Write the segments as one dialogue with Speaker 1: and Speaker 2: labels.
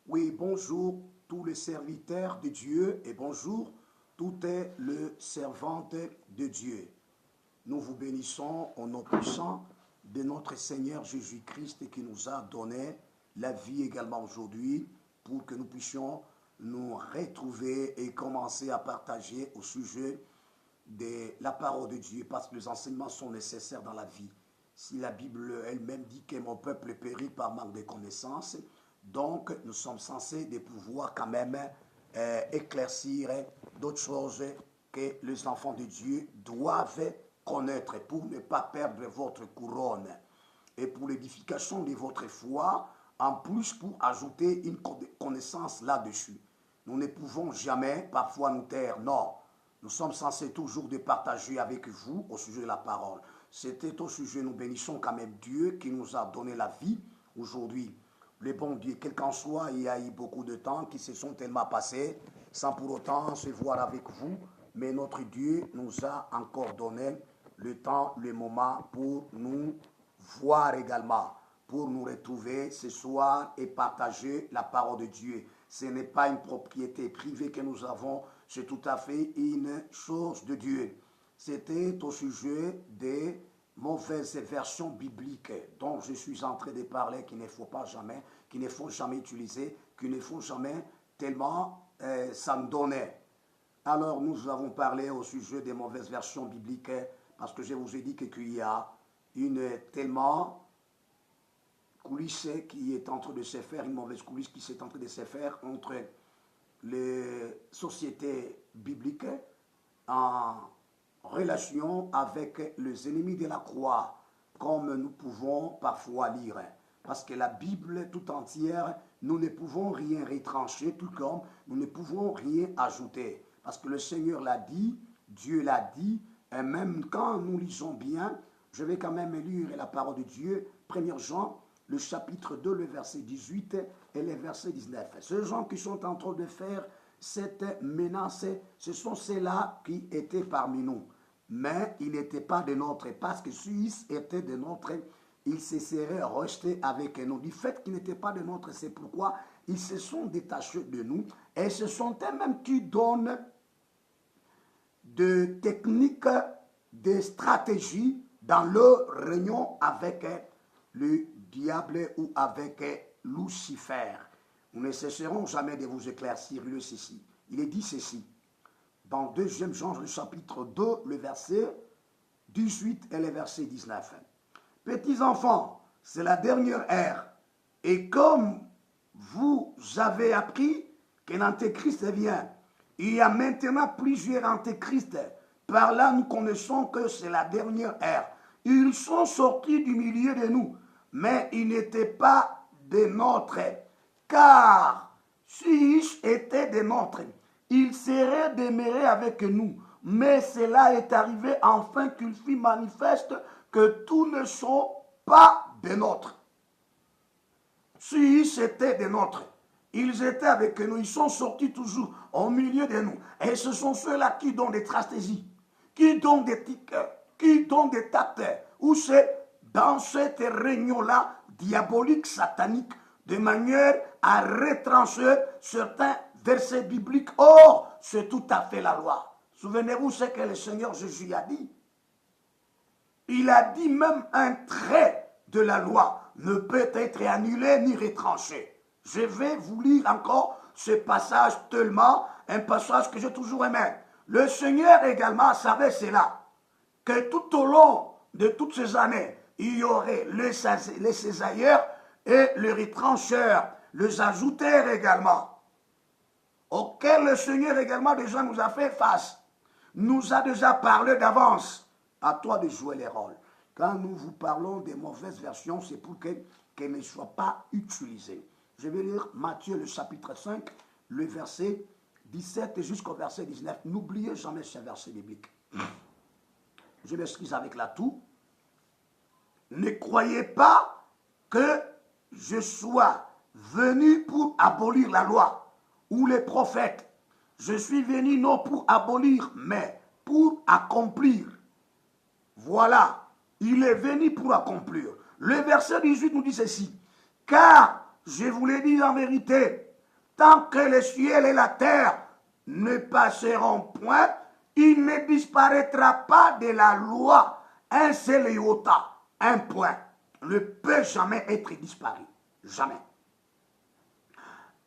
Speaker 1: Oui, bonjour tous les serviteurs de Dieu et bonjour toutes les servantes de Dieu. Nous vous bénissons au nom puissant de notre Seigneur Jésus-Christ qui nous a donné la vie également aujourd'hui pour que nous puissions nous retrouver et commencer à partager au sujet de la parole de Dieu parce que les enseignements sont nécessaires dans la vie. Si la Bible elle-même dit que mon peuple périt par manque de connaissances, donc nous sommes censés de pouvoir quand même éclaircir d'autres choses que les enfants de Dieu doivent connaître pour ne pas perdre votre couronne et pour l'édification de votre foi, en plus pour ajouter une connaissance là-dessus. Nous ne pouvons jamais parfois nous taire, non. Nous sommes censés toujours de partager avec vous au sujet de la parole. C'était au sujet, nous bénissons quand même Dieu qui nous a donné la vie aujourd'hui. Le bon Dieu, quel qu'en soit, il y a eu beaucoup de temps qui se sont tellement passés sans pour autant se voir avec vous. Mais notre Dieu nous a encore donné le temps, le moment pour nous voir également, pour nous retrouver ce soir et partager la parole de Dieu. Ce n'est pas une propriété privée que nous avons, c'est tout à fait une chose de Dieu. C'était au sujet des mauvaises versions bibliques dont je suis en train de parler, qu'il ne faut pas jamais, qu'il ne faut jamais utiliser, qu'il ne faut jamais tellement s'en donner. Alors nous avons parlé au sujet des mauvaises versions bibliques parce que je vous ai dit qu'il y a une tellement coulisse qui est en train de se faire, une mauvaise coulisse qui s'est en train de se faire entre les sociétés bibliques en relation avec les ennemis de la croix, comme nous pouvons parfois lire. Parce que la Bible tout entière, nous ne pouvons rien retrancher, tout comme nous ne pouvons rien ajouter. Parce que le Seigneur l'a dit, Dieu l'a dit, et même quand nous lisons bien, je vais quand même lire la parole de Dieu, 1 Jean, le chapitre 2, le verset 18 et le verset 19. Ces gens qui sont en train de faire cette menace, ce sont ceux-là qui étaient parmi nous. Mais ils n'étaient pas de notre, parce que s'ils étaient de notre, ils se seraient rejetés avec nous. Du fait qu'ils n'étaient pas de notre, c'est pourquoi ils se sont détachés de nous. Et ce sont eux-mêmes qui donnent de techniques, de stratégies dans leur réunion avec le diable ou avec Lucifer. Nous ne cesserons jamais de vous éclaircir ceci. Il est dit ceci, dans 2 Jean, le chapitre 2, le verset 18 et le verset 19. Petits enfants, c'est la dernière ère. Et comme vous avez appris que l'antéchrist vient, il y a maintenant plusieurs antéchrists. Par là, nous connaissons que c'est la dernière ère. Ils sont sortis du milieu de nous, mais ils n'étaient pas des nôtres. Car s'ils étaient des nôtres, ils seraient demeurés avec nous. Mais cela est arrivé afin qu'il fût manifeste que tous ne sont pas des nôtres. S'ils étaient des nôtres, ils étaient avec nous, ils sont sortis toujours au milieu de nous. Et ce sont ceux-là qui donnent des stratégies, qui donnent des tickets, qui donnent des tactes, où c'est dans cette réunion-là, diabolique, satanique, de manière à retrancher certains versets bibliques. Or, c'est tout à fait la loi. Souvenez-vous ce que le Seigneur Jésus a dit. Il a dit même un trait de la loi ne peut être annulé ni retranché. Je vais vous lire encore ce passage tellement, un passage que j'ai toujours aimé. Le Seigneur également savait cela, que tout au long de toutes ces années, il y aurait les cisailleurs et les retrancheurs, les ajouteurs également, auxquels le Seigneur également déjà nous a fait face, nous a déjà parlé d'avance. À toi de jouer les rôles. Quand nous vous parlons des mauvaises versions, c'est pour qu'elles ne soient pas utilisées. Je vais lire Matthieu le chapitre 5, le verset 17 jusqu'au verset 19. N'oubliez jamais ce verset biblique. Je m'excuse avec la toux. Ne croyez pas que je sois venu pour abolir la loi ou les prophètes. Je suis venu non pour abolir, mais pour accomplir. Voilà, il est venu pour accomplir. Le verset 18 nous dit ceci. Car, je vous l'ai dit en vérité, tant que le ciel et la terre ne passeront point, il ne disparaîtra pas de la loi un seul iota, un point. Ne peut jamais être disparu. Jamais.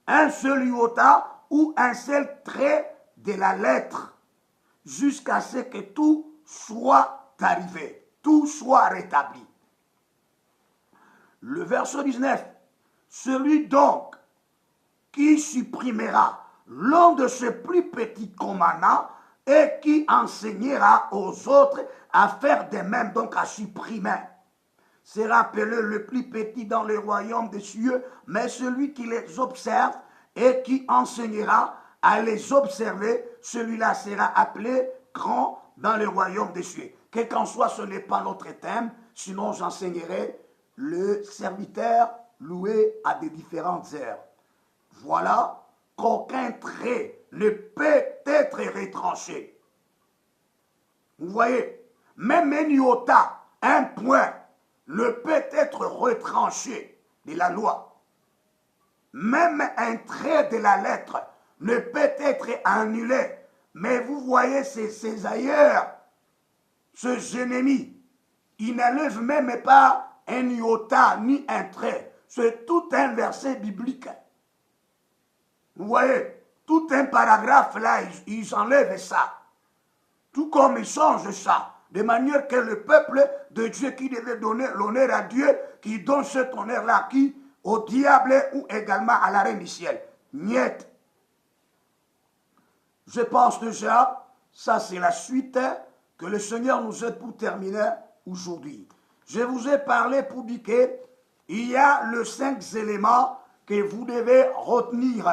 Speaker 1: Un seul iota ou un seul trait de la lettre, jusqu'à ce que tout soit arrivé, tout soit rétabli. Le verset 19, celui donc qui supprimera l'un de ses plus petits commandements et qui enseignera aux autres à faire de même, donc à supprimer, sera appelé le plus petit dans le royaume des cieux, mais celui qui les observe et qui enseignera à les observer, celui-là sera appelé grand dans le royaume des cieux. Quel qu'en soit, ce n'est pas notre thème, sinon j'enseignerai le serviteur loué à des différentes heures. Voilà qu'aucun trait ne peut être retranché. Vous voyez, même un iota, un point, ne peut être retranché de la loi. Même un trait de la lettre ne peut être annulé. Mais vous voyez ces ailleurs, ces ennemis, ils n'enlèvent même pas un iota ni un trait. C'est tout un verset biblique. Vous voyez, tout un paragraphe là, ils enlèvent ça. Tout comme ils changent ça. De manière que le peuple de Dieu qui devait donner l'honneur à Dieu, qui donne cet honneur-là à qui? Au diable ou également à la reine du ciel. Niet. Je pense déjà, ça c'est la suite que le Seigneur nous aide pour terminer aujourd'hui. Je vous ai parlé pour dire qu'il y a les 5 éléments que vous devez retenir.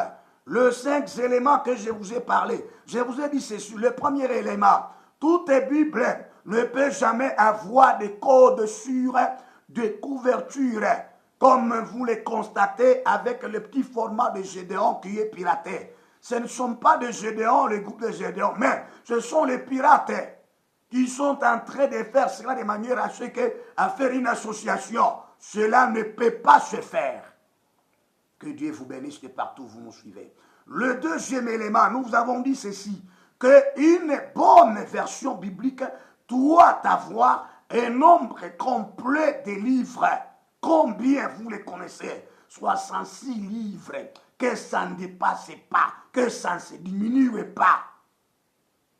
Speaker 1: Les 5 éléments que je vous ai parlé. Je vous ai dit ceci. Le premier élément, toute Bible ne peut jamais avoir des codes sur des couvertures, comme vous les constatez avec le petit format de Gédéon qui est piraté. Ce ne sont pas des Gédéons, les groupes de Gédéon, mais ce sont les pirates qui sont en train de faire cela de manière à ce que, à faire une association. Cela ne peut pas se faire. Que Dieu vous bénisse de partout où vous nous suivez. Le deuxième élément, nous avons dit ceci, qu'une bonne version biblique doit avoir un nombre complet de livres. Combien vous les connaissez? 66 livres. Que ça ne dépasse pas, que ça ne se diminue pas.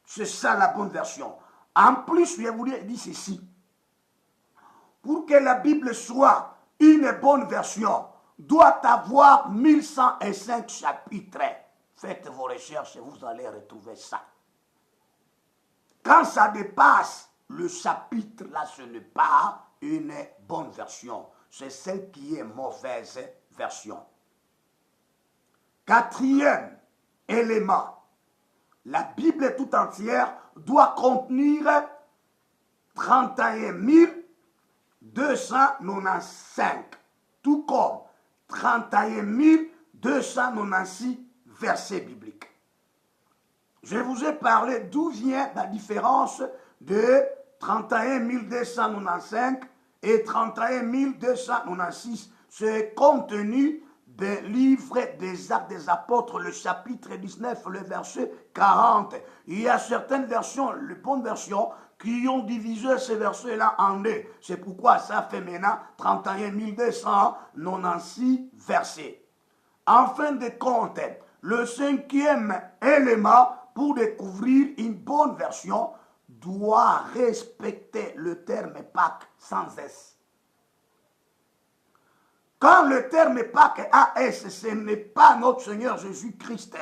Speaker 1: C'est ça la bonne version. En plus, je vous dis ceci. Pour que la Bible soit une bonne version, doit avoir 1105 chapitres. Faites vos recherches et vous allez retrouver ça. Quand ça dépasse le chapitre, là, ce n'est pas une bonne version. C'est celle qui est mauvaise version. Quatrième élément, la Bible tout entière doit contenir 31 295, tout comme 31 296 versets bibliques. Je vous ai parlé d'où vient la différence de 31 295 et 31 296. C'est contenu des livres des Actes des Apôtres, le chapitre 19, le verset 40. Il y a certaines versions, les bonnes versions, qui ont divisé ces versets-là en deux. C'est pourquoi ça fait maintenant 31 296 versets. En fin de compte, le cinquième élément pour découvrir une bonne version doit respecter le terme Pâques sans S. Quand le terme Pâques AS, ce n'est pas notre Seigneur Jésus-Christ.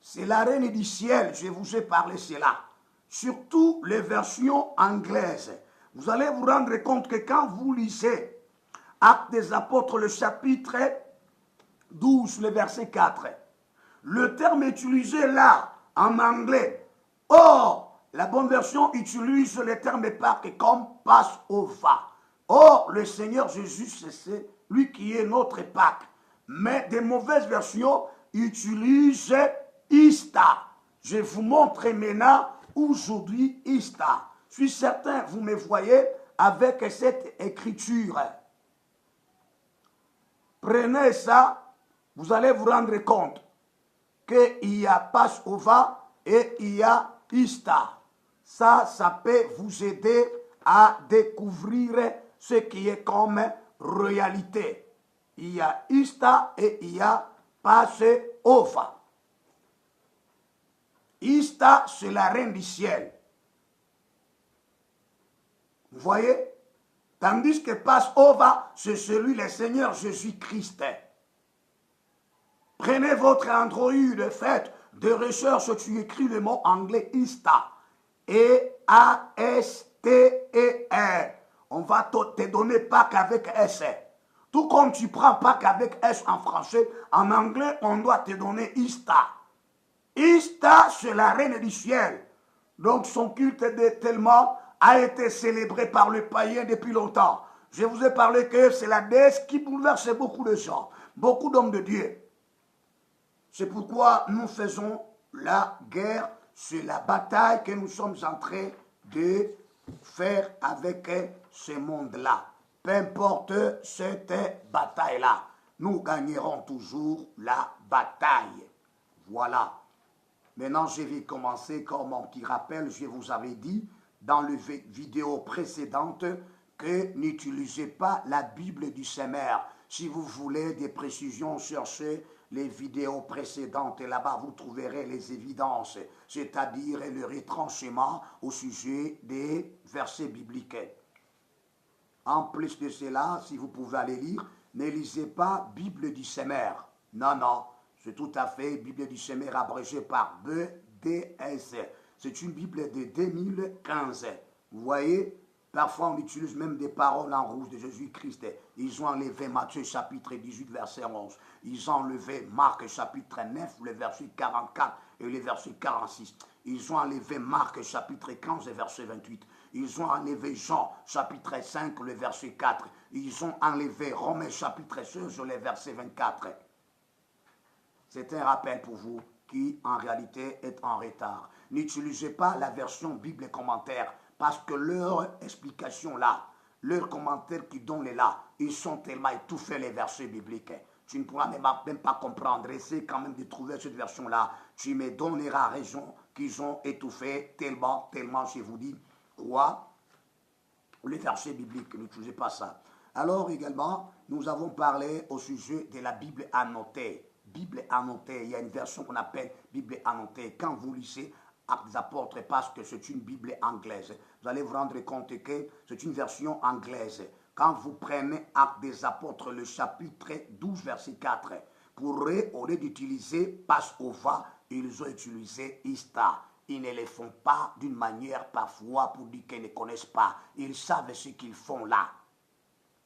Speaker 1: C'est la reine du ciel, je vous ai parlé cela. Surtout les versions anglaises. Vous allez vous rendre compte que quand vous lisez Actes des Apôtres, le chapitre 12, le verset 4, le terme utilisé là, en anglais, or, la bonne version utilise le terme Pâques comme Passover. Or, le Seigneur Jésus, c'est lui qui est notre Pâques. Mais des mauvaises versions utilisent Ista. Je vous montre maintenant aujourd'hui Ista. Je suis certain, vous me voyez avec cette écriture. Prenez ça vous allez vous rendre compte qu'il y a Passover et il y a Easter. Ça peut vous aider à découvrir ce qui est comme réalité. Il y a Easter et il y a Passover. Easter, c'est la reine du ciel. Vous voyez? Tandis que Passover, c'est celui le Seigneur Jésus-Christ. Prenez votre Android, faites de recherche, tu écris le mot anglais Easter. E-A-S-T-E-R. On va te donner Pâques avec S. Tout comme tu prends Pâques avec S en français, en anglais, on doit te donner Easter. Easter, c'est la reine du ciel. Donc son culte tellement a été célébré par le païen depuis longtemps. Je vous ai parlé que c'est la déesse qui bouleverse beaucoup de gens, beaucoup d'hommes de Dieu. C'est pourquoi nous faisons la guerre, c'est la bataille que nous sommes en train de faire avec ce monde-là. Peu importe cette bataille-là, nous gagnerons toujours la bataille. Voilà. Maintenant, je vais commencer comme un petit rappel. Je vous avais dit dans les vidéos précédentes que n'utilisez pas la Bible du Semeur. Si vous voulez des précisions, cherchez les vidéos précédentes et là-bas vous trouverez les évidences, c'est-à-dire le retranchement au sujet des versets bibliques. En plus de cela, si vous pouvez aller lire, ne lisez pas Bible du Semeur. Non, non, c'est tout à fait Bible du Semeur abrégée par BDS. C'est une Bible de 2015. Vous voyez? Parfois, on utilise même des paroles en rouge de Jésus-Christ. Ils ont enlevé Matthieu chapitre 18, verset 11. Ils ont enlevé Marc chapitre 9, le verset 44 et le verset 46. Ils ont enlevé Marc chapitre 15, verset 28. Ils ont enlevé Jean chapitre 5, le verset 4. Ils ont enlevé Romains chapitre 16, le verset 24. C'est un rappel pour vous qui, en réalité, est en retard. N'utilisez pas la version Bible commentaire. Parce que leur explication là, leurs commentaires qui donnent là, ils sont tellement étouffés les versets bibliques. Tu ne pourras même pas comprendre. Essaie quand même de trouver cette version-là. Tu me donneras raison qu'ils ont étouffé tellement, je vous dis, quoi? Les versets bibliques, n'utilisez pas ça. Alors également, nous avons parlé au sujet de la Bible annotée. Bible annotée, il y a une version qu'on appelle Bible annotée. Quand vous lisez Actes des Apôtres, parce que c'est une Bible anglaise. Vous allez vous rendre compte que c'est une version anglaise. Quand vous prenez Actes des Apôtres, le chapitre 12, verset 4, pour eux, au lieu d'utiliser Passover, ils ont utilisé Easter. Ils ne le font pas d'une manière parfois pour dire qu'ils ne connaissent pas. Ils savent ce qu'ils font là.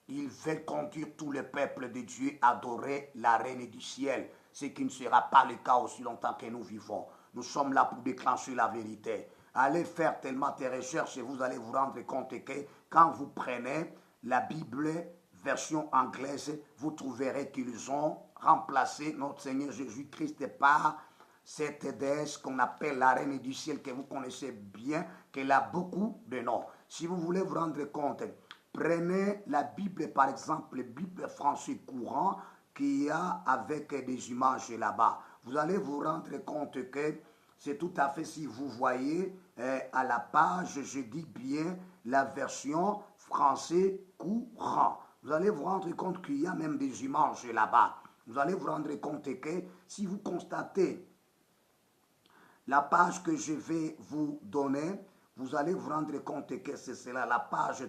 Speaker 1: Ils veulent conduire tout le peuple de Dieu à adorer la reine du ciel, ce qui ne sera pas le cas aussi longtemps que nous vivons. Nous sommes là pour déclencher la vérité. Allez faire tellement de recherches et vous allez vous rendre compte que quand vous prenez la Bible version anglaise, vous trouverez qu'ils ont remplacé notre Seigneur Jésus-Christ par cette déesse qu'on appelle la reine du ciel, que vous connaissez bien, qu'elle a beaucoup de noms. Si vous voulez vous rendre compte, prenez la Bible, par exemple, la Bible français courant, qu'il y a avec des images là-bas. Vous allez vous rendre compte que c'est tout à fait, si vous voyez à la page, je dis bien la version français courant. Vous allez vous rendre compte qu'il y a même des images là-bas. Vous allez vous rendre compte que si vous constatez la page que je vais vous donner, vous allez vous rendre compte que c'est cela, la page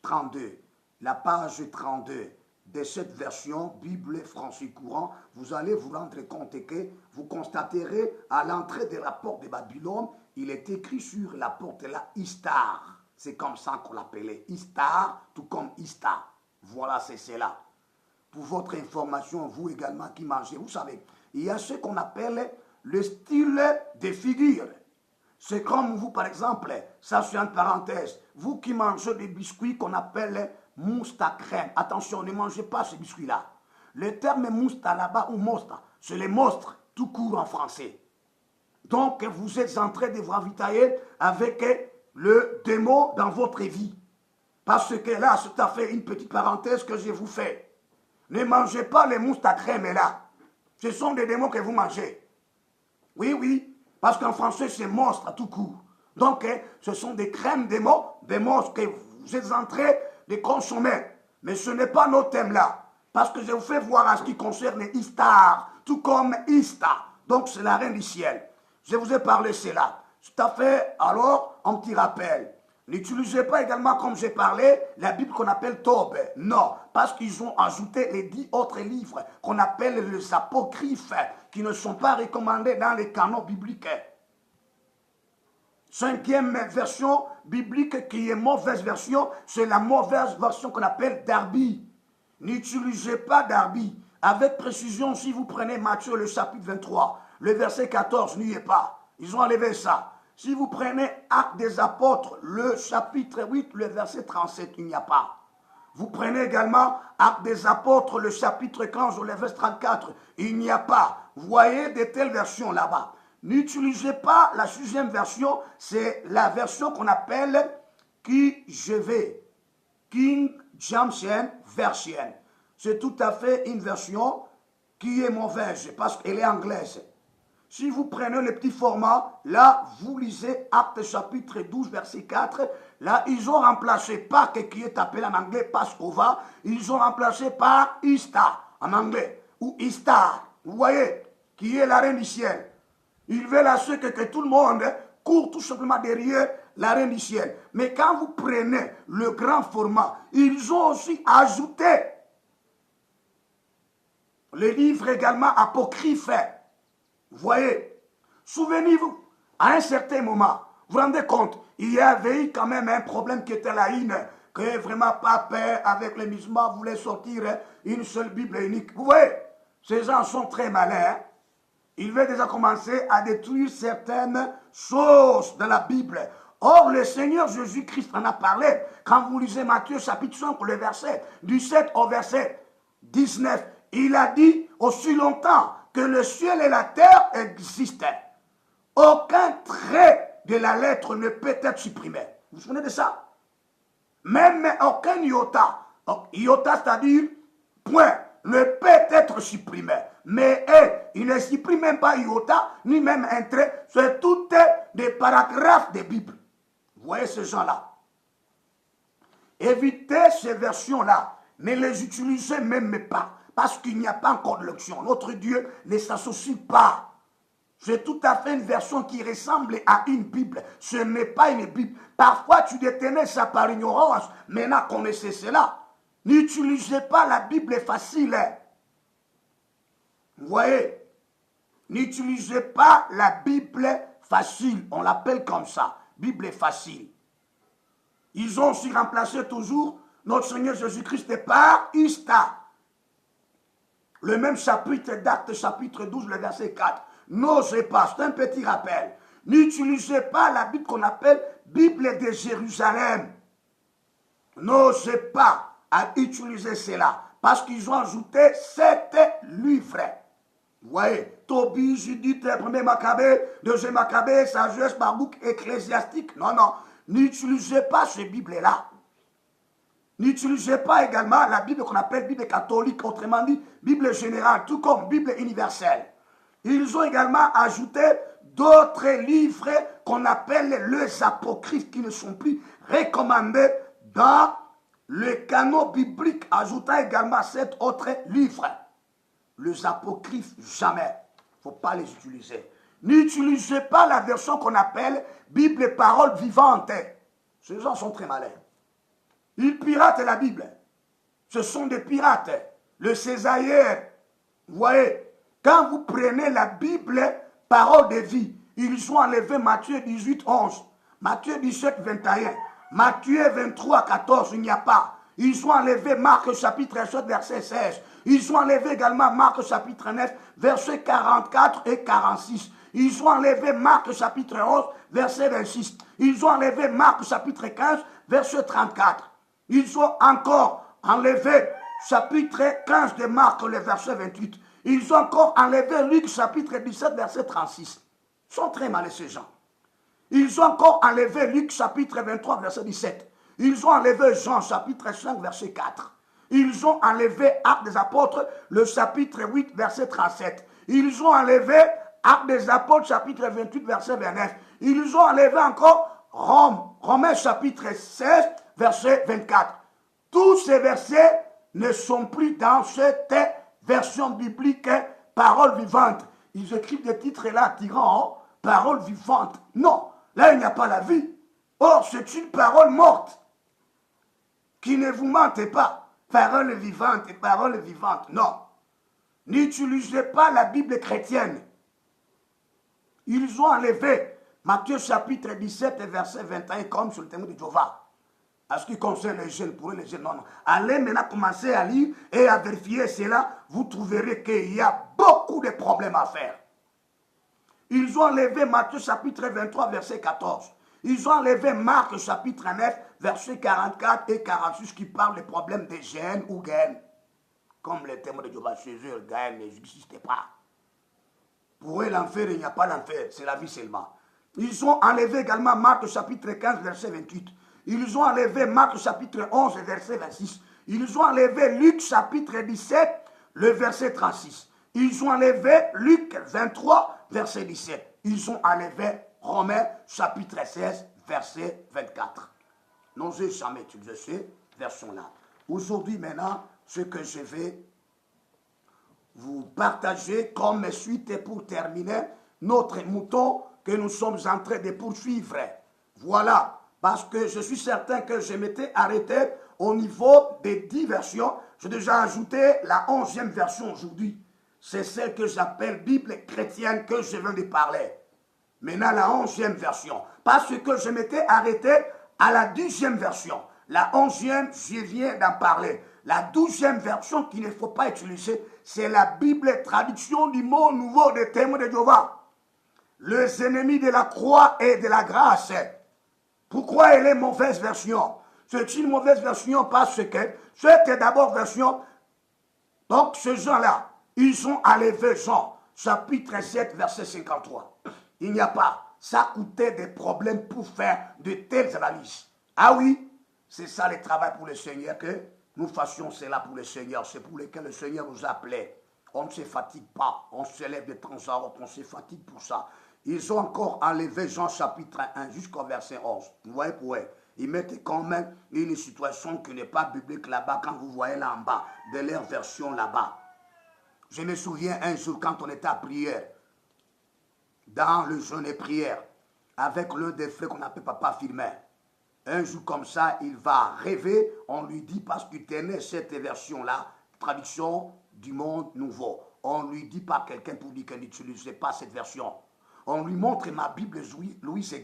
Speaker 1: 32. La page 32. De cette version Bible français courant, vous allez vous rendre compte que vous constaterez à l'entrée de la porte de Babylone, il est écrit sur la porte là Istar. C'est comme ça qu'on l'appelait. Istar, tout comme Istar. Voilà, c'est cela. Pour votre information, vous également qui mangez, vous savez, il y a ce qu'on appelle le style de figure. C'est comme vous, par exemple, ça c'est une parenthèse, vous qui mangez des biscuits qu'on appelle mousta crème. Attention, ne mangez pas ce biscuit-là. Le terme mousta là-bas ou mosta, c'est les monstres, tout court en français. Donc, vous êtes en train de vous ravitailler avec le démon dans votre vie. Parce que là, c'est tout à fait une petite parenthèse que je vous fais. Ne mangez pas les mousses à crème là. Ce sont des démons que vous mangez. Oui, oui. Parce qu'en français, c'est monstre à tout coup. Donc, ce sont des crèmes des monstres que vous êtes en train de consommer. Mais ce n'est pas nos thèmes là. Parce que je vous fais voir en ce qui concerne Istar, tout comme Ista. Donc, c'est la reine du ciel. Je vous ai parlé cela. Tout à fait, alors, un petit rappel. N'utilisez pas également, comme j'ai parlé, la Bible qu'on appelle Tob. Non, parce qu'ils ont ajouté les 10 autres livres qu'on appelle les apocryphes, qui ne sont pas recommandés dans les canons bibliques. 5e version biblique qui est mauvaise version, c'est la mauvaise version qu'on appelle Darby. N'utilisez pas Darby. Avec précision, si vous prenez Matthieu le chapitre 23, le verset 14 n'y est pas. Ils ont enlevé ça. Si vous prenez Actes des Apôtres, le chapitre 8, le verset 37, il n'y a pas. Vous prenez également Actes des Apôtres, le chapitre 15, le verset 34, il n'y a pas. Vous voyez de telles versions là-bas. N'utilisez pas la 6e version, c'est la version qu'on appelle KJV, King James Version. C'est tout à fait une version qui est mauvaise parce qu'elle est anglaise. Si vous prenez le petit format, là, vous lisez Actes chapitre 12, verset 4. Là, ils ont remplacé par qui est appelé en anglais Pascova, ils ont remplacé par Ista en anglais, ou Istar, vous voyez, qui est la reine du ciel. Ils veulent assurer que tout le monde court tout simplement derrière la reine du ciel. Mais quand vous prenez le grand format, ils ont aussi ajouté les livres également apocryphes. Vous voyez, souvenez-vous, à un certain moment, vous vous rendez compte, il y avait eu quand même un problème qui était la haine, que vraiment Pape avec les musulmans voulait sortir une seule Bible unique. Vous voyez, ces gens sont très malins. Il veut déjà commencer à détruire certaines choses dans la Bible. Or, le Seigneur Jésus-Christ en a parlé. Quand vous lisez Matthieu chapitre 5, le verset du 7 au verset 19, il a dit aussi longtemps que le ciel et la terre existaient. Aucun trait de la lettre ne peut être supprimé. Vous vous souvenez de ça? Même aucun iota. Iota, c'est-à-dire point, ne peut être supprimé. Mais il ne supprime même pas iota, ni même un trait. C'est tout des paragraphes de Bible. Vous voyez ces gens-là. Évitez ces versions-là. Ne les utilisez même pas. Parce qu'il n'y a pas encore de l'onction. Notre Dieu ne s'associe pas. C'est tout à fait une version qui ressemble à une Bible. Ce n'est pas une Bible. Parfois, tu détenais ça par ignorance. Maintenant, connaissez cela. N'utilisez pas la Bible facile. Vous voyez? N'utilisez pas la Bible facile. On l'appelle comme ça. Bible facile. Ils ont aussi remplacé toujours notre Seigneur Jésus-Christ par Ista. Le même chapitre d'Actes, chapitre 12, le verset 4. N'osez pas, c'est un petit rappel. N'utilisez pas la Bible qu'on appelle Bible de Jérusalem. N'osez pas à utiliser cela. Parce qu'ils ont ajouté 7 livres. Vous voyez, Tobie, Judith, 1er Maccabée, 2e Maccabée, Sagesse, Baruch, Ecclésiastique. Non, non. N'utilisez pas ces Bibles-là. N'utilisez pas également la Bible qu'on appelle Bible catholique, autrement dit, Bible générale, tout comme Bible universelle. Ils ont également ajouté d'autres livres qu'on appelle les apocryphes qui ne sont plus recommandés dans le canon biblique, ajoutant également 7 autres livres. Les apocryphes, jamais. Il ne faut pas les utiliser. N'utilisez pas la version qu'on appelle Bible parole vivante. Ces gens sont très malins. Ils piratent la Bible. Ce sont des pirates. Le Césaïen, vous voyez, quand vous prenez la Bible, parole de vie, ils ont enlevé Matthieu 18, 11, Matthieu 17, 21, Matthieu 23, 14, il n'y a pas. Ils ont enlevé Marc chapitre 7, verset 16. Ils ont enlevé également Marc chapitre 9, verset 44 et 46. Ils ont enlevé Marc chapitre 11, verset 26. Ils ont enlevé Marc chapitre 15, verset 34. Ils ont encore enlevé chapitre 15 de Marc, le verset 28. Ils ont encore enlevé Luc chapitre 17, verset 36. Ils sont très malins ces gens. Ils ont encore enlevé Luc chapitre 23, verset 17. Ils ont enlevé Jean chapitre 5, verset 4. Ils ont enlevé Actes des Apôtres, le chapitre 8, verset 37. Ils ont enlevé Actes des Apôtres, chapitre 28, verset 29. Ils ont enlevé encore Romains, chapitre 16, verset 24. Tous ces versets ne sont plus dans cette version biblique, parole vivante. Ils écrivent des titres là attirants, parole vivante. Non, là il n'y a pas la vie. Or, c'est une parole morte qui ne vous mentez pas. Parole vivante et parole vivante. Non. N'utilisez pas la Bible chrétienne. Ils ont enlevé Matthieu chapitre 17 verset 21 comme sur le témoin de Jéhovah. À ce qui concerne les jeunes, pour les jeunes, non, non. Allez maintenant commencer à lire et à vérifier cela. Vous trouverez qu'il y a beaucoup de problèmes à faire. Ils ont enlevé Matthieu chapitre 23 verset 14. Ils ont enlevé Marc chapitre 9 verset 44 et 46 qui parlent des problèmes des gènes ou gaines. Comme les témoins de Jéhovah chez eux, le gain n'existait pas. Pour eux, l'enfer, il n'y a pas l'enfer, c'est la vie seulement. Ils ont enlevé également Marc chapitre 15 verset 28. Ils ont enlevé Marc chapitre 11 verset 26. Ils ont enlevé Luc chapitre 17, le verset 36. Ils ont enlevé Luc 23 verset 17. Ils ont enlevé Romains chapitre 16 verset 24. N'osez jamais utiliser ces versions-là. Aujourd'hui maintenant, ce que je vais vous partager comme suite et pour terminer notre mouton que nous sommes en train de poursuivre. Voilà. Parce que je suis certain que je m'étais arrêté au niveau des 10 versions. J'ai déjà ajouté la 11e version aujourd'hui. C'est celle que j'appelle Bible chrétienne que je viens de parler. Maintenant, la 11e version. Parce que je m'étais arrêté à la 10e version. La 11e, je viens d'en parler. La 12e version qu'il ne faut pas utiliser, c'est la Bible traduction du mot nouveau des témoins de Jéhovah. Les ennemis de la croix et de la grâce. Pourquoi elle est mauvaise version? C'est une mauvaise version parce que cette d'abord version, donc ces gens-là, ils ont enlevé Jean, chapitre 7, verset 53. Il n'y a pas. Ça coûtait des problèmes pour faire de telles analyses. Ah oui, c'est ça le travail pour le Seigneur, que nous fassions cela pour le Seigneur. C'est pour lequel le Seigneur nous appelait. On ne se fatigue pas. On se lève de temps en temps. On se fatigue pour ça. Ils ont encore enlevé Jean chapitre 1 jusqu'au verset 11. Vous voyez pourquoi? Ils mettent quand même une situation qui n'est pas biblique là-bas, quand vous voyez là en bas, de leur version là-bas. Je me souviens un jour quand on était à prière, dans le jeûne et prière, avec l'un des frères qu'on appelle Papa Firmin. Un jour comme ça, il va rêver, on lui dit, parce qu'il tenait cette version-là, traduction du monde nouveau. On lui dit par quelqu'un pour dire qu'il n'utilisait pas cette version. On lui montre ma Bible Louis II.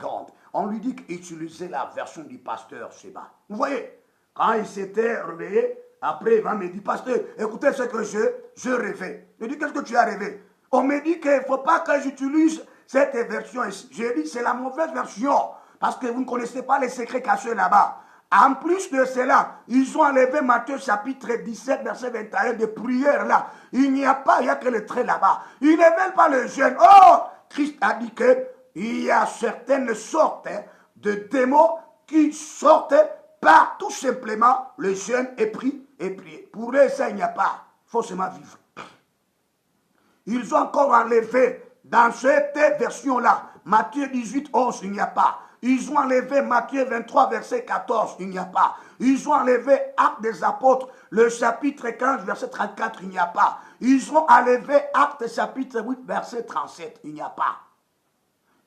Speaker 1: On lui dit qu'il utilisait la version du pasteur Sheba. Vous voyez, quand il s'était réveillé, après il va me dire, pasteur, écoutez ce que je rêvais. Je dis, qu'est-ce que tu as rêvé? On me dit qu'il ne faut pas que j'utilise cette version ici. J'ai dit, c'est la mauvaise version, parce que vous ne connaissez pas les secrets cachés là-bas. En plus de cela, ils ont enlevé Matthieu chapitre 17, verset 21 de prière là. Il n'y a que le trait là-bas. Ils ne veulent pas le jeûne. Oh! Christ a dit qu'il y a certaines sortes de démons qui sortent par tout simplement le jeûne et prier. Pour eux, ça, il n'y a pas. Il faut seulement vivre. Ils ont encore enlevé dans cette version-là, Matthieu 18, 11, il n'y a pas. Ils ont enlevé Matthieu 23, verset 14, il n'y a pas. Ils ont enlevé Actes des Apôtres, le chapitre 15, verset 34, il n'y a pas. Ils ont enlevé Actes chapitre 8, verset 37, il n'y a pas.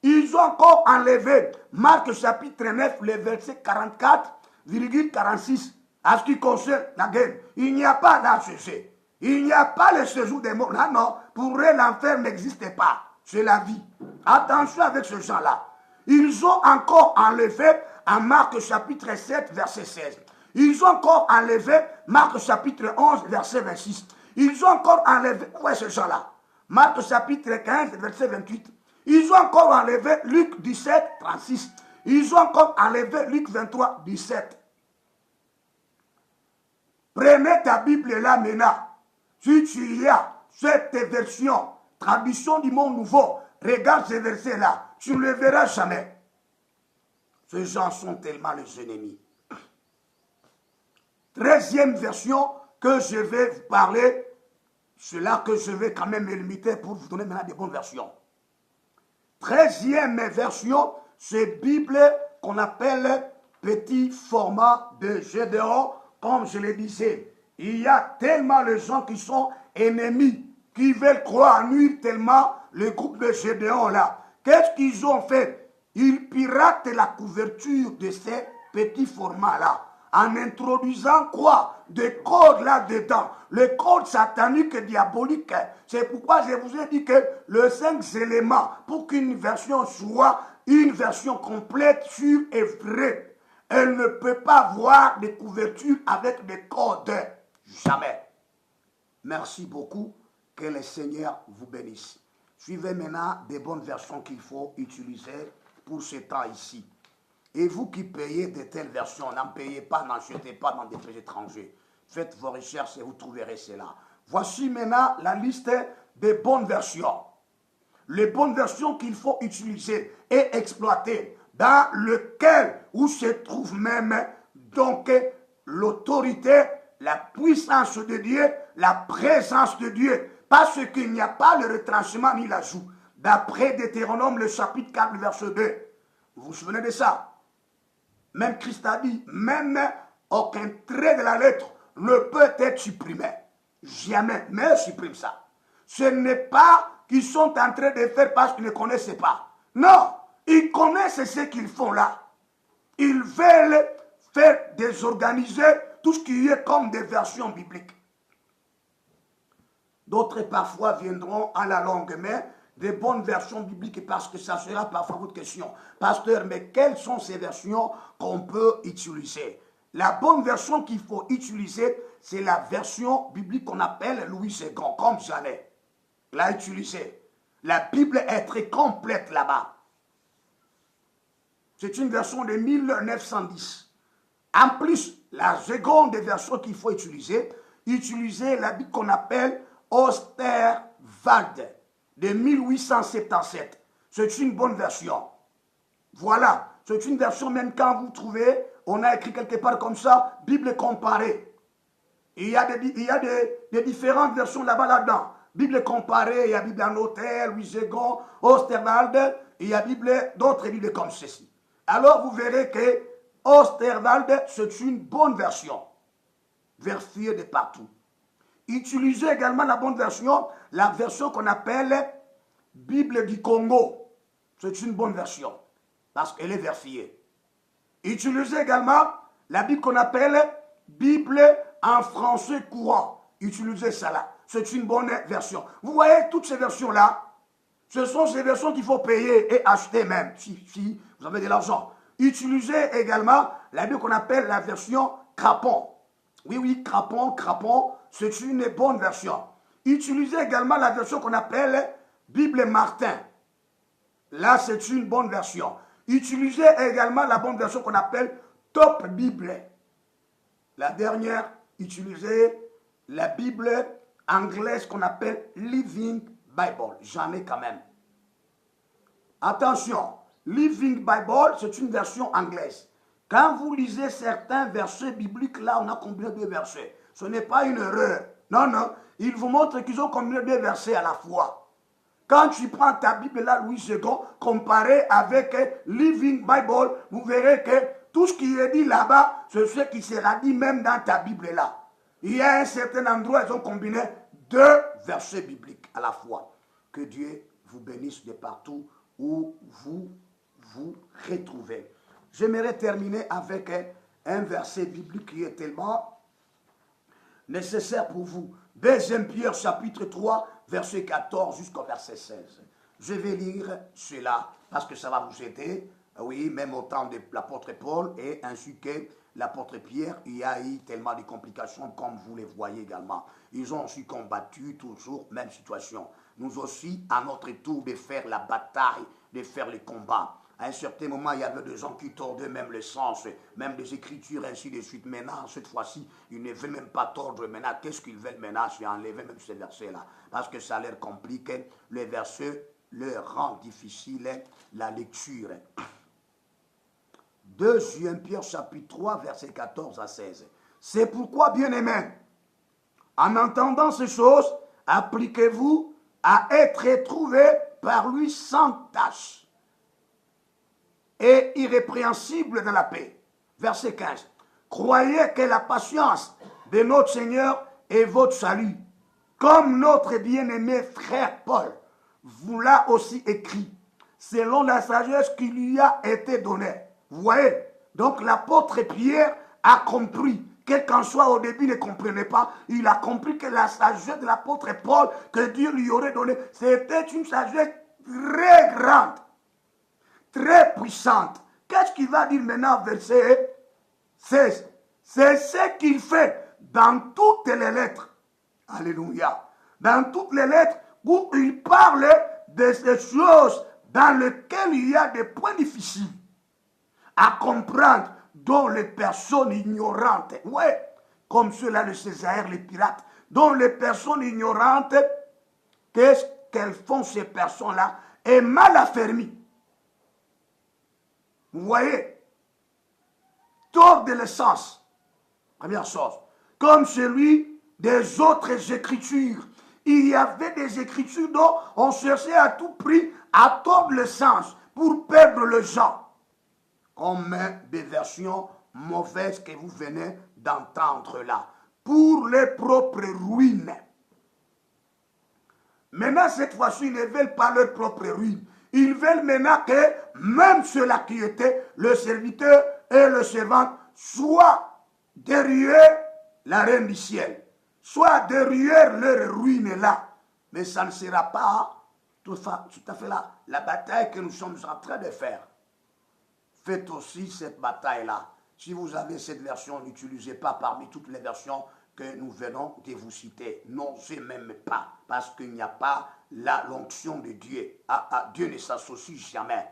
Speaker 1: Ils ont encore enlevé Marc chapitre 9, le verset 44,46, à ce qui concerne la guerre. Il n'y a pas d'ACC. Il n'y a pas le séjour des morts. Non, non, pour eux, l'enfer n'existe pas. C'est la vie. Attention avec ce gens-là. Ils ont encore enlevé en Marc chapitre 7, verset 16. Ils ont encore enlevé Marc chapitre 11, verset 26. Ils ont encore enlevé, ouais, ce gens-là, Marc chapitre 15, verset 28. Ils ont encore enlevé Luc 17, 36. Ils ont encore enlevé Luc 23, 17. Prenez ta Bible là maintenant. Si tu y as cette version, traduction du monde nouveau, regarde ces versets-là. Tu ne le verras jamais. Ces gens sont tellement les ennemis. 13e version, que je vais vous parler, c'est là que je vais quand même me limiter pour vous donner maintenant des bonnes versions. 13e version, c'est Bible qu'on appelle petit format de Gédéon, comme je le disais. Il y a tellement de gens qui sont ennemis, qui veulent croire nuire tellement le groupe de Gédéon là. Qu'est-ce qu'ils ont fait? Ils piratent la couverture de ces petits formats là, en introduisant quoi? Des codes là-dedans. Le code satanique et diabolique. C'est pourquoi je vous ai dit que les 5 éléments, pour qu'une version soit une version complète, sûre et vraie, elle ne peut pas avoir des couvertures avec des codes. Jamais. Merci beaucoup. Que le Seigneur vous bénisse. Suivez maintenant des bonnes versions qu'il faut utiliser pour ce temps ici. Et vous qui payez de telles versions, n'en payez pas, n'achetez pas dans des pays étrangers. Faites vos recherches et vous trouverez cela. Voici maintenant la liste des bonnes versions. Les bonnes versions qu'il faut utiliser et exploiter, dans lequel où se trouve même donc l'autorité, la puissance de Dieu, la présence de Dieu. Parce qu'il n'y a pas le retranchement ni l'ajout. D'après Deutéronome, le chapitre 4, verset 2. Vous vous souvenez de ça? Même Christ a dit, même aucun trait de la lettre ne peut être supprimé. Jamais. Mais supprime ça. Ce n'est pas qu'ils sont en train de faire parce qu'ils ne connaissent pas. Non, ils connaissent ce qu'ils font là. Ils veulent faire désorganiser tout ce qui est comme des versions bibliques. D'autres parfois viendront à la longue, mais des bonnes versions bibliques parce que ça sera parfois votre question. Pasteur, mais quelles sont ces versions qu'on peut utiliser? La bonne version qu'il faut utiliser, c'est la version biblique qu'on appelle Louis II, comme Janet l'a utilisée. La Bible est très complète là-bas. C'est une version de 1910. En plus, la seconde version qu'il faut utiliser la Bible qu'on appelle Osterwalder de 1877. C'est une bonne version. Voilà, c'est une version même quand vous trouvez, on a écrit quelque part comme ça, Bible comparée. Il y a des différentes versions là-dedans. Bible comparée, il y a Bible en hôtel, Louis II, Osterwalder, il y a d'autres Bibles comme ceci. Alors vous verrez que Osterwalder, c'est une bonne version, vérifiée de partout. Utilisez également la bonne version, la version qu'on appelle Bible du Congo. C'est une bonne version, parce qu'elle est vérifiée. Utilisez également la Bible qu'on appelle Bible en français courant. Utilisez ça là. C'est une bonne version. Vous voyez, toutes ces versions-là, ce sont ces versions qu'il faut payer et acheter même, si vous avez de l'argent. Utilisez également la Bible qu'on appelle la version Crapon. Oui, Crapon, c'est une bonne version. Utilisez également la version qu'on appelle Bible Martin. Là, c'est une bonne version. Utilisez également la bonne version qu'on appelle Top Bible. La dernière, utilisez la Bible anglaise qu'on appelle Living Bible. J'en ai quand même. Attention, Living Bible, c'est une version anglaise. Quand vous lisez certains versets bibliques, là, on a combiné 2 versets. Ce n'est pas une erreur. Non, ils vous montrent qu'ils ont combiné 2 versets à la fois. Quand tu prends ta Bible là, Louis II, comparé avec Living Bible, vous verrez que tout ce qui est dit là-bas, c'est ce qui sera dit même dans ta Bible là. Il y a un certain endroit, ils ont combiné 2 versets bibliques à la fois. Que Dieu vous bénisse de partout où vous vous retrouvez. J'aimerais terminer avec un verset biblique qui est tellement nécessaire pour vous. 2 Pierre chapitre 3, verset 14 jusqu'au verset 16. Je vais lire cela parce que ça va vous aider. Oui, même au temps de l'apôtre Paul et ainsi que l'apôtre Pierre, il y a eu tellement de complications comme vous les voyez également. Ils ont aussi combattu toujours même situation. Nous aussi, à notre tour de faire la bataille, de faire les combats. À un certain moment, il y avait des gens qui tordaient même le sens, même des écritures, ainsi de suite. Maintenant, cette fois-ci, ils ne veulent même pas tordre. Maintenant, qu'est-ce qu'ils veulent maintenant? C'est enlever même ces versets-là. Parce que ça leur complique. Les versets leur rend difficile la lecture. 2 Pierre chapitre 3, versets 14 à 16. C'est pourquoi, bien-aimés, En entendant ces choses, appliquez-vous à être trouvés par lui sans tache et irrépréhensible dans la paix. Verset 15. Croyez que la patience de notre Seigneur est votre salut. Comme notre bien-aimé frère Paul vous l'a aussi écrit, selon la sagesse qui lui a été donnée. Vous voyez, donc l'apôtre Pierre a compris, quel qu'en soit au début, il ne comprenait pas, il a compris que la sagesse de l'apôtre Paul que Dieu lui aurait donnée, c'était une sagesse très grande, très puissante. Qu'est-ce qu'il va dire maintenant, verset 16? C'est ce qu'il fait dans toutes les lettres. Alléluia. Dans toutes les lettres où il parle de ces choses dans lesquelles il y a des points difficiles à comprendre, dont les personnes ignorantes, ouais, comme ceux-là de César, les pirates, dont les personnes ignorantes, qu'est-ce qu'elles font ces personnes-là, est mal affermies. Vous voyez, tort de l'essence, première chose, comme celui des autres écritures. Il y avait des écritures dont on cherchait à tout prix à tordre le sens pour perdre le gens. Comme des versions mauvaises que vous venez d'entendre là, pour les propres ruines. Maintenant, cette fois-ci, ils ne veulent pas leur propre ruine. Ils veulent maintenant que même ceux-là qui étaient le serviteur et le servant soient derrière la reine du ciel, soit derrière leur ruine là. Mais ça ne sera pas tout à fait là la bataille que nous sommes en train de faire. Faites aussi cette bataille-là. Si vous avez cette version, n'utilisez pas parmi toutes les versions que nous venons de vous citer. N'osez même pas, parce qu'il n'y a pas l'onction de Dieu. Dieu ne s'associe jamais.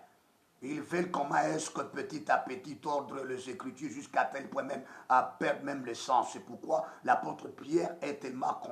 Speaker 1: Ils veulent comment est-ce que petit à petit tordre les Écritures jusqu'à tel point même à perdre même le sens. C'est pourquoi l'apôtre Pierre est tellement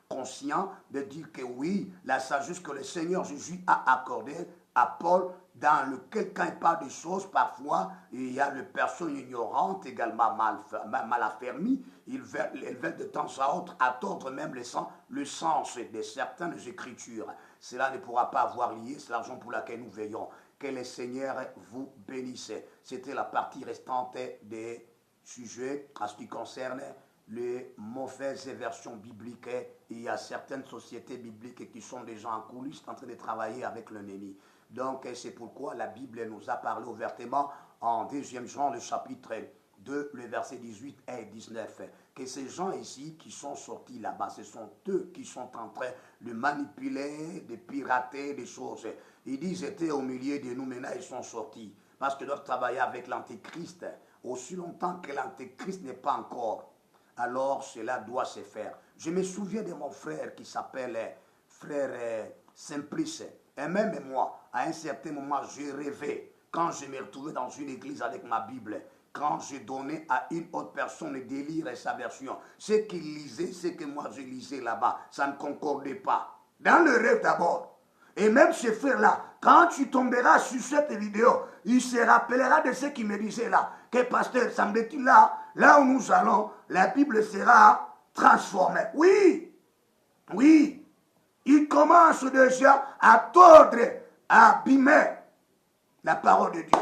Speaker 1: conscient de dire que oui, la sagesse que le Seigneur Jésus a accordée à Paul, dans lequel quand il parle des choses, parfois, il y a des personnes ignorantes, également mal affermies, elles veulent de temps à autre à tordre même le sens de certaines Écritures. Cela ne pourra pas avoir lié, c'est la raison pour laquelle nous veillons. Que le Seigneur vous bénisse. C'était la partie restante des sujets en ce qui concerne les mauvaises versions bibliques. Il y a certaines sociétés bibliques qui sont déjà en coulisses en train de travailler avec l'ennemi. Donc c'est pourquoi la Bible nous a parlé ouvertement en 2 Jean, le chapitre 2, le verset 18 et 19. Que ces gens ici qui sont sortis là-bas, ce sont eux qui sont en train de manipuler, de pirater des choses. Ils disent qu'ils étaient au milieu de nous, maintenant ils sont sortis. Parce qu'ils doivent travailler avec l'Antéchrist. Aussi longtemps que l'Antéchrist n'est pas encore, alors cela doit se faire. Je me souviens de mon frère qui s'appelle frère Simplice. Et même moi, à un certain moment, j'ai rêvé quand je me retrouvais dans une église avec ma Bible. Quand je donnais à une autre personne de lire sa version, ce qu'il lisait, ce que moi je lisais là-bas, ça ne concordait pas. Dans le rêve d'abord. Et même ce frère-là, quand tu tomberas sur cette vidéo, il se rappellera de ce qu'il me disait là. Que pasteur, semble-t-il là où nous allons, la Bible sera transformée. Oui, oui. Il commence déjà à tordre, à abîmer la parole de Dieu.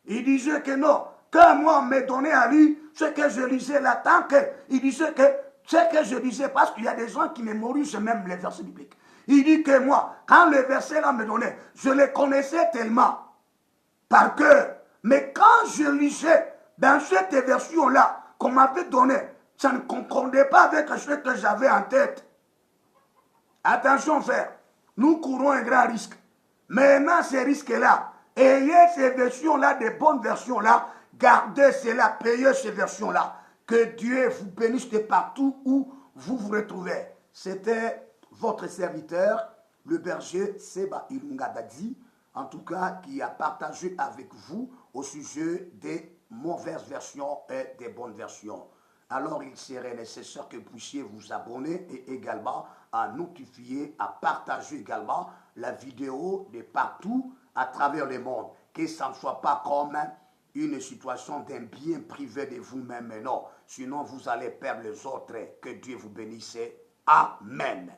Speaker 1: Il disait que non. Quand moi on me donnait à lui ce que je lisais là, tant que il disait que ce que je lisais, parce qu'il y a des gens qui mémorisent même les versets bibliques. Il dit que moi, quand le verset là me donnait, je les connaissais tellement par cœur. Mais quand je lisais dans cette version là qu'on m'avait donné, ça ne concordait pas avec ce que j'avais en tête. Attention frère, nous courons un grand risque. Maintenant ces risques-là, ayez ces versions-là, des bonnes versions-là, gardez cela, payez ces versions-là. Que Dieu vous bénisse de partout où vous vous retrouvez. C'était votre serviteur, le berger Seba Ilunga Dadi, en tout cas, qui a partagé avec vous au sujet des mauvaises versions et des bonnes versions. Alors il serait nécessaire que vous puissiez vous abonner et également à notifier, à partager également la vidéo de partout à travers le monde. Que ça ne soit pas comme une situation d'un bien privé de vous-même, non. Sinon vous allez perdre les autres. Que Dieu vous bénisse. Amen.